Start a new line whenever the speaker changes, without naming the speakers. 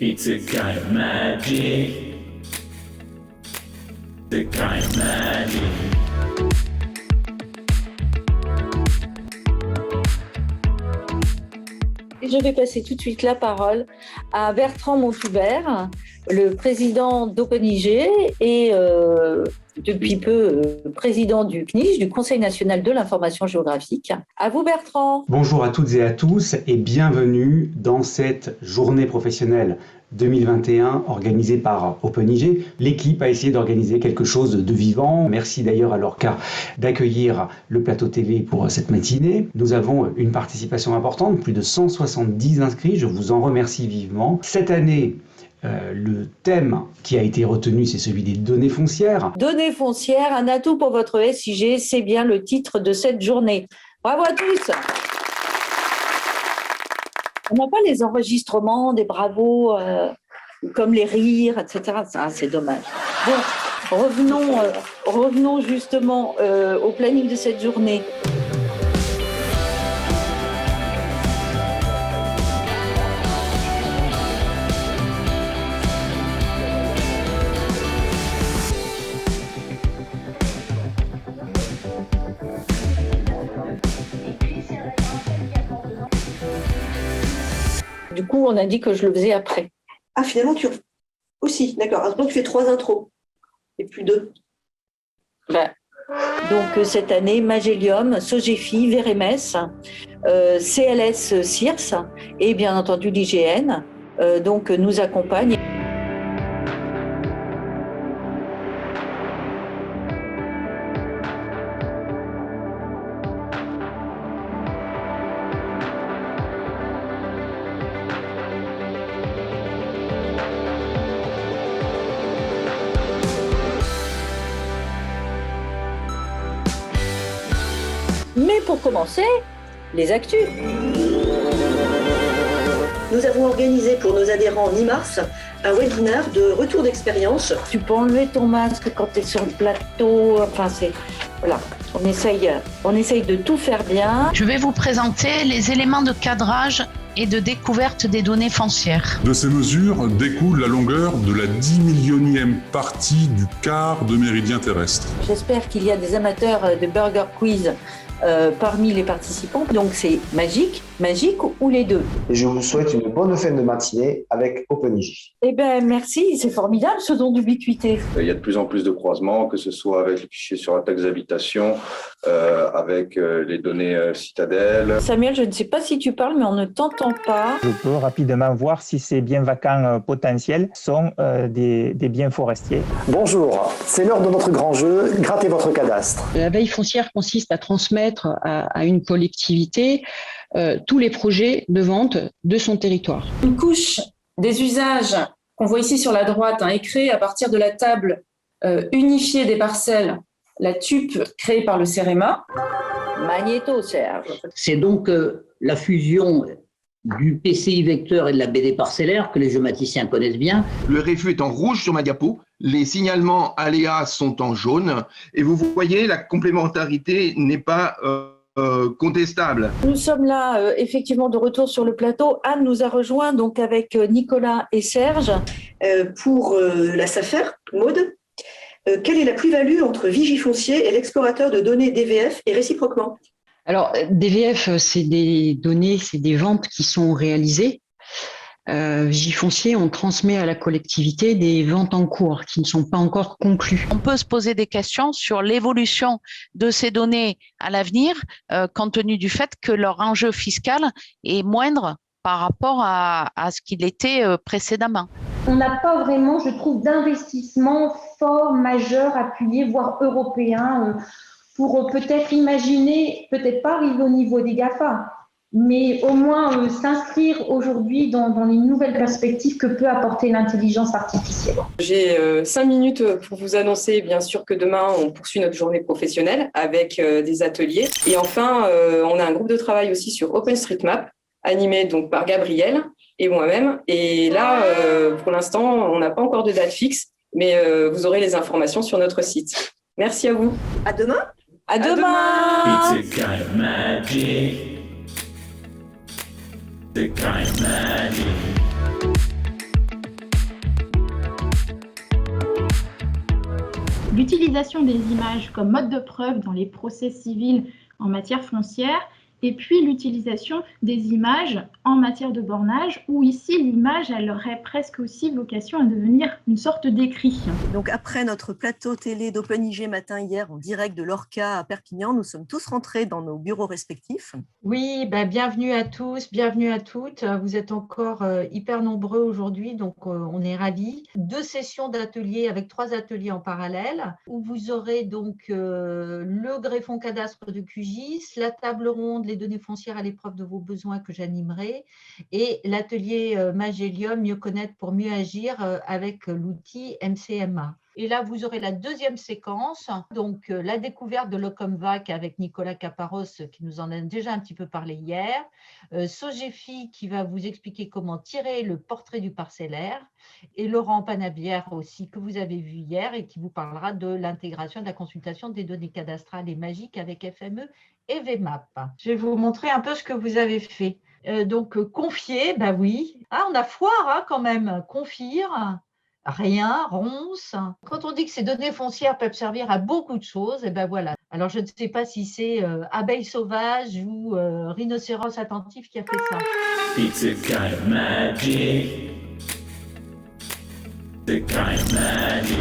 It's a kind of magic. The kind of magic.
Et je vais passer tout de suite la parole à Bertrand Monthoubert, le président d'OpenIG et depuis peu président du CNIG, du Conseil national de l'information géographique. À vous Bertrand.
Bonjour à toutes et à tous et bienvenue dans cette journée professionnelle 2021 organisée par OpenIG. L'équipe a essayé d'organiser quelque chose de vivant. Merci d'ailleurs à Lorca d'accueillir le plateau TV pour cette matinée. Nous avons une participation importante, plus de 170 inscrits. Je vous en remercie vivement. Cette année, le thème qui a été retenu, c'est celui des données foncières.
Données foncières, un atout pour votre SIG, c'est bien le titre de cette journée. Bravo à tous. On n'a pas les enregistrements, des bravos, comme les rires, etc. Ça, c'est dommage. Bon, revenons justement au planning de cette journée. Du coup, on a dit que je le faisais après.
Ah, finalement, tu aussi, d'accord. Donc, tu fais 3 intros et plus 2.
Donc, cette année, Magélium, Sogefi, Vérémès, CLS CIRS et bien entendu l'IGN donc, nous accompagnent. Mais pour commencer, les actus.
Nous avons organisé pour nos adhérents mi-mars un webinaire de retour d'expérience.
Tu peux enlever ton masque quand tu es sur le plateau. Enfin, c'est... Voilà, on essaye de tout faire bien.
Je vais vous présenter les éléments de cadrage et de découverte des données foncières.
De ces mesures découle la longueur de la 10 millionième partie du quart de méridien terrestre.
J'espère qu'il y a des amateurs de Burger Quiz parmi les participants. Donc c'est magique ou les deux.
Et je vous souhaite une bonne fin de matinée avec OpenIG.
Eh bien merci, c'est formidable ce don d'ubiquité.
Il y a de plus en plus de croisements, que ce soit avec les fichiers sur la taxe d'habitation, avec les données citadelles.
Samuel, je ne sais pas si tu parles, mais on ne t'entend pas.
Je peux rapidement voir si ces biens vacants potentiels sont des biens forestiers.
Bonjour, c'est l'heure de notre grand jeu, grattez votre cadastre.
La veille foncière consiste à transmettre à une collectivité tous les projets de vente de son territoire.
Une couche des usages qu'on voit ici sur la droite est créée à partir de la table unifiée des parcelles, la TUP créée par le CEREMA.
Magnéto, Serge.
C'est donc la fusion du PCI vecteur et de la BD parcellaire que les géomaticiens connaissent bien.
Le RFU est en rouge sur ma diapo, les signalements aléas sont en jaune et vous voyez la complémentarité n'est pas contestable.
Nous sommes là effectivement de retour sur le plateau. Anne nous a rejoint donc avec Nicolas et Serge.
Pour la SAFER, Maud, quelle est la plus-value entre Vigifoncier et l'explorateur de données DVF et réciproquement?
Alors, DVF, c'est des données, c'est des ventes qui sont réalisées. Vigifoncier, on transmet à la collectivité des ventes en cours qui ne sont pas encore conclues.
On peut se poser des questions sur l'évolution de ces données à l'avenir, compte tenu du fait que leur enjeu fiscal est moindre par rapport à ce qu'il était précédemment.
On n'a pas vraiment, je trouve, d'investissement fort, majeur, appuyé, voire européen, pour peut-être imaginer, peut-être pas arriver au niveau des GAFA, mais au moins s'inscrire aujourd'hui dans les nouvelles perspectives que peut apporter l'intelligence artificielle.
J'ai 5 minutes pour vous annoncer, bien sûr, que demain, on poursuit notre journée professionnelle avec des ateliers. Et enfin, on a un groupe de travail aussi sur OpenStreetMap, animé donc par Gabriel et moi-même. Et là, pour l'instant, on n'a pas encore de date fixe, mais vous aurez les informations sur notre site. Merci à vous.
À demain.
À demain.
It's a kind of magic. The kind of magic.
l'utilisation des images comme mode de preuve dans les procès civils en matière foncière, et puis l'utilisation des images en matière de bornage, où ici l'image, elle aurait presque aussi vocation à devenir une sorte d'écrit.
Donc après notre plateau télé d'OpenIG matin hier en direct de l'Orca à Perpignan, nous sommes tous rentrés dans nos bureaux respectifs.
Oui, bienvenue à tous, bienvenue à toutes. Vous êtes encore hyper nombreux aujourd'hui, donc on est ravis. 2 sessions d'ateliers avec 3 ateliers en parallèle, où vous aurez donc le greffon cadastre de QGIS, la table ronde, les données foncières à l'épreuve de vos besoins que j'animerai, et l'atelier Magélium, mieux connaître pour mieux agir avec l'outil MCMA. Et là, vous aurez la 2e séquence, donc la découverte de l'Ocomvac avec Nicolas Caparros, qui nous en a déjà un petit peu parlé hier, Sogefi qui va vous expliquer comment tirer le portrait du parcellaire, et Laurent Panabière aussi, que vous avez vu hier, et qui vous parlera de l'intégration et de la consultation des données cadastrales et magiques avec FME et VMAP. Je vais vous montrer un peu ce que vous avez fait. Donc, confier, oui. Ah, on a foire quand même, confire. Rien, ronce. Quand on dit que ces données foncières peuvent servir à beaucoup de choses, et voilà. Alors, je ne sais pas si c'est abeille sauvage ou rhinocéros attentif qui a fait ça.
It's a kind of magic. The kind of magic.